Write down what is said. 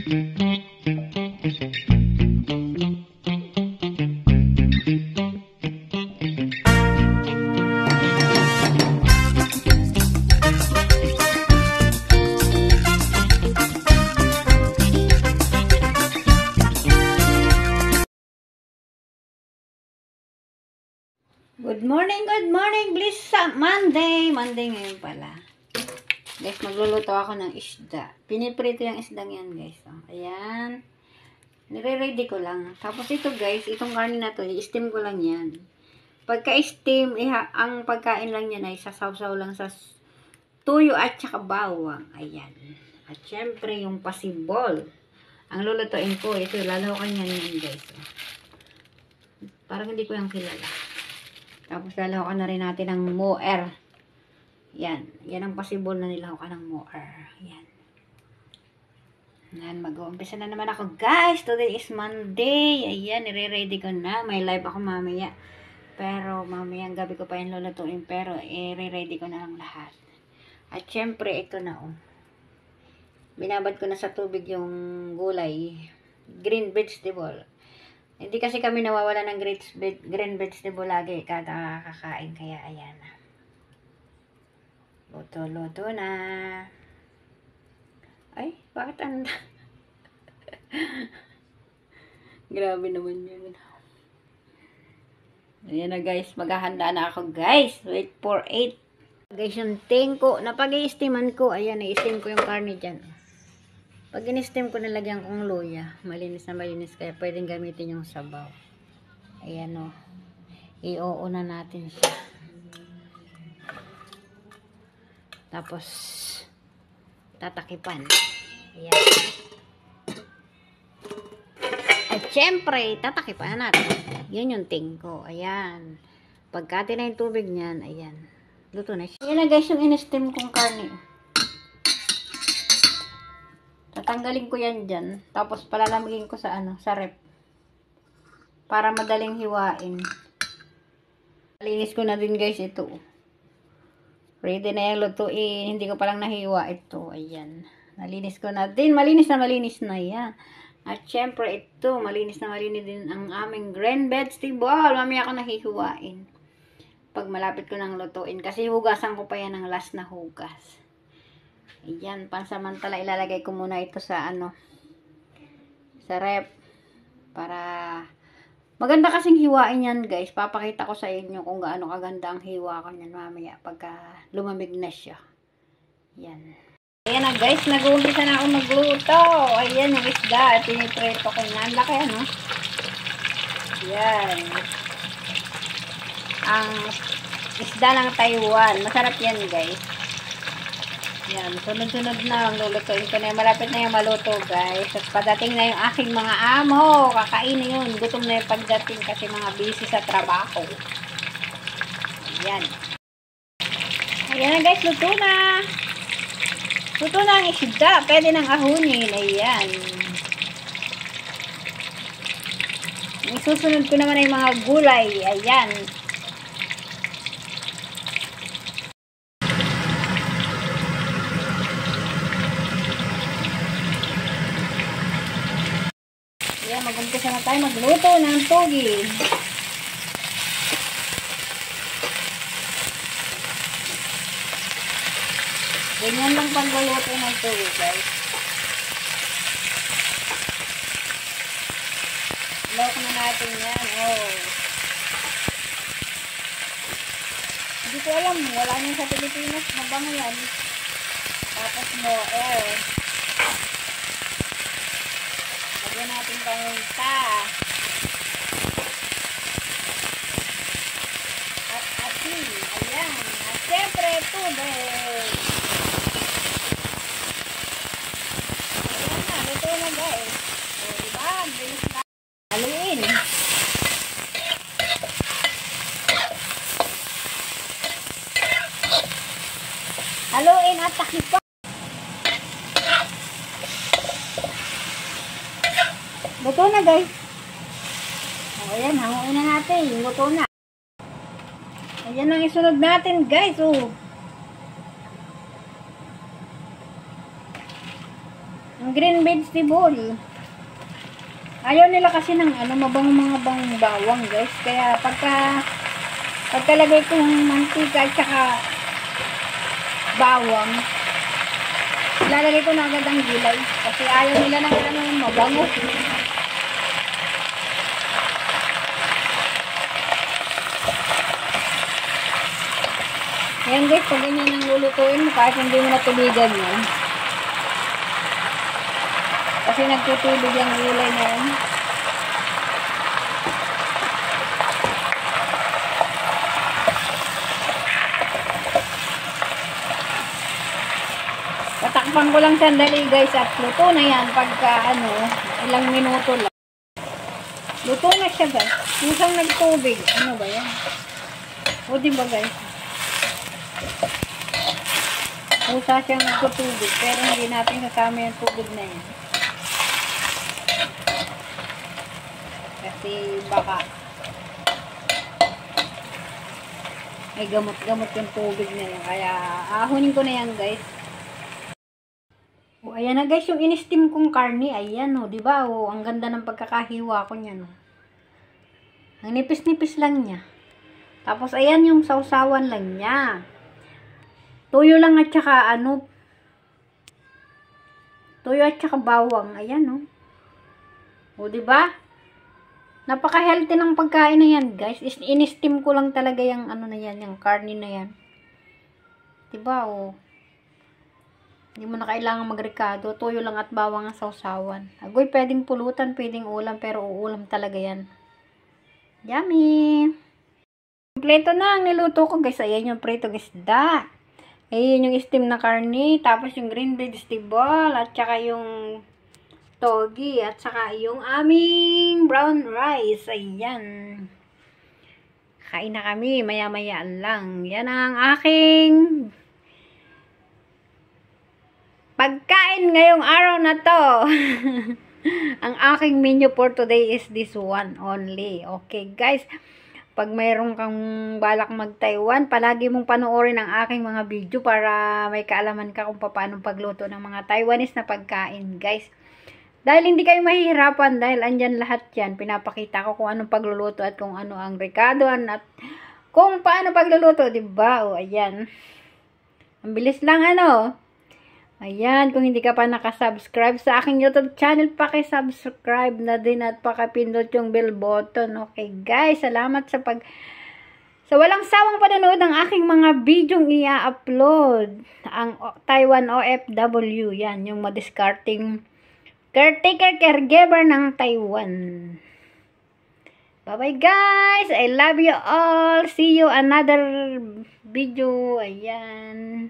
Good morning, bliss Monday ngayon pala. Guys, magluluto ako ng isda. Piniprito yung isdang yan, guys. Oh, ayan. Nire-ready ko lang. Tapos ito, guys, itong karne na to, i-steam ko lang yan. Pagka-steam, ang pagkain lang yan ay sasawsaw lang sa tuyo at saka bawang. Ayan. At syempre, yung pasibol. Ang lulutuin ko, ito, lalawakan yan, guys. Oh. Parang hindi ko yung kilala. Tapos lalawakan na rin natin ng moer. Yan. Yan ang pasibol na nilawakan ng moer. Yan. Yan. Mag-uumpisa na naman ako, guys. Today is Monday. Ayan. Nire-ready ko na. May live ako mamaya. Pero mamayang gabi ko pa yung lulutuin. Pero i-ready ko na lang lahat. At syempre, ito na oh. Binabad ko na sa tubig yung gulay. Green vegetable. Hindi kasi kami nawawala ng green vegetable lagi kada kakain. Kaya ayan. Luto-luto na. Ay, bakit ang... Grabe naman yun. Ayan na, guys. Maghahanda na ako, guys. Wait for 8. Guys, yung tingko. Napag-i-steaman ko. Ayan, i-steam ko yung karne dyan. Pag in-steam ko, nilagyan kong luya. Malinis na malinis. Kaya pwedeng gamitin yung sabaw. Ayan o. I-o-una natin siya. Tapos, tatakipan. Ayan. At syempre, tatakipan na natin. Yun yung tingko. Ayan. Pagkati na yung tubig niyan, ayan. Luto na siya. Ayan na, guys, yung in-steam kong karne. Tatanggalin ko yan dyan. Tapos palalamigin ko sa sa rep. Para madaling hiwain. Linis ko na din, guys, ito. Ready na yung lutuin. Hindi ko palang nahiwa ito. Ayan. Nalinis ko na din. Malinis na yan. At syempre ito, malinis din ang aming green vegetable. Mamaya ako nahihiwain. Pag malapit ko nang lutuin. Kasi hugasan ko pa yan ng last na hugas. Ayan, pansamantala ilalagay ko muna ito sa sa rep para maganda kasing hiwain yan, guys. Papakita ko sa inyo kung gaano kaganda ang hiwa ko niyan mamaya pagka lumamig na siya. Ayan. Ayan na, guys, nag-uumpisa na ako magluto. Ayan yung isda, piniprito ko na. Ang laki ano? Ayan. Ang isda ng Taiwan. Masarap yan, guys. Yan, sunod-sunod na ang lulutuin ko na yung malapit na yung maluto, guys. At padating na yung aking mga amo. Kakain na yun. Gutom na yung pagdating kasi mga busy sa trabaho. Ayan. Ayan na, guys, luto na. Luto na ang isda. Pwede nang ahunin. Ayan. Isusunod ko naman yung mga gulay. Ayan. Mag-umpisa na tayo magluto ng togi. Ganyan lang pagluluto ng togi, guys. Lawak na natin yan. Oh. Hindi ko alam. Wala niyan sa Pilipinas. Mabango yan. Tapos moer. Lagyan natin paminta. At asin. Ayan. At syempre, tubig. Ayan na. Luto na, guys. O, diba? Bilis na. Haluin. Haluin at takipan. Luto na, guys. O, ayan, hanguin na natin. Luto na. Ayan ang isunod natin, guys. O. Ang green vegetable. Ayaw nila kasi ng mga bawang guys. Kaya pagkalagay ko ng mantika at saka bawang, ilalagay ko na agad ang gulay. Kasi ayaw nila ng mabango. Ayan guys, pag ganyan ang lulutuin mo, kahit hindi mo natubigan yan. Kasi nagtutubig yung gulay na yan. Patakpan ko lang sandali guys at luto na yan pagka ilang minuto lang. Luto na siya guys. Isang nagtubig. Ano ba yan? O diba guys? Usa siyang nagtutubig pero hindi natin kasama yung tubig na yan. Kasi baka may gamot-gamot yung tubig na yan. Kaya ahunin ko na yan guys. O ayan na guys yung in-steam kong karne. Ayan o, diba o, ang ganda ng pagkakahiwa ko niyan o. Ang nipis-nipis lang niya. Tapos ayan yung sausawan lang niya. Tuyo lang at saka tuyo at saka bawang. Ayan o. O diba? Napaka-healthy ng pagkain na yan, guys. In-steam ko lang talaga yung na yan, yung karne na yan. Diba, oh. Hindi mo na kailangan magrekado. Tuyo lang at bawang ang sausawan. Agoy, pwedeng pulutan, pwedeng ulam, pero uulam talaga yan. Yummy! Kompleto na ang niluto ko, guys. Ayan yung pritong isda. Ayan yung steam na karne. Tapos yung green vegetable. At saka yung togi at saka yung aming brown rice. Ayan. Kain na kami. Maya-maya lang. Yan ang aking pagkain ngayong araw na to. Ang aking menu for today is this one only. Okay guys. Pag mayroon kang balak mag-Taiwan, palagi mong panoorin ang aking mga video para may kaalaman ka kung paano pagluto ng mga Taiwanese na pagkain guys. Dahil hindi kayo mahihirapan dahil andyan lahat yan. Pinapakita ko kung anong pagluluto at kung ano ang rekado at kung paano pagluluto, diba? O, ayan. Ang bilis lang Ayan, kung hindi ka pa nakasubscribe sa aking YouTube channel, pakisubscribe na din at pakipindot yung bell button. Okay guys, salamat sa walang sawang panonood ng aking mga bidyong i-upload. Ang Taiwan OFW, yan, yung madiscarding caretaker, caregiver ng Taiwan. Bye-bye guys! I love you all! See you another video. Ayan.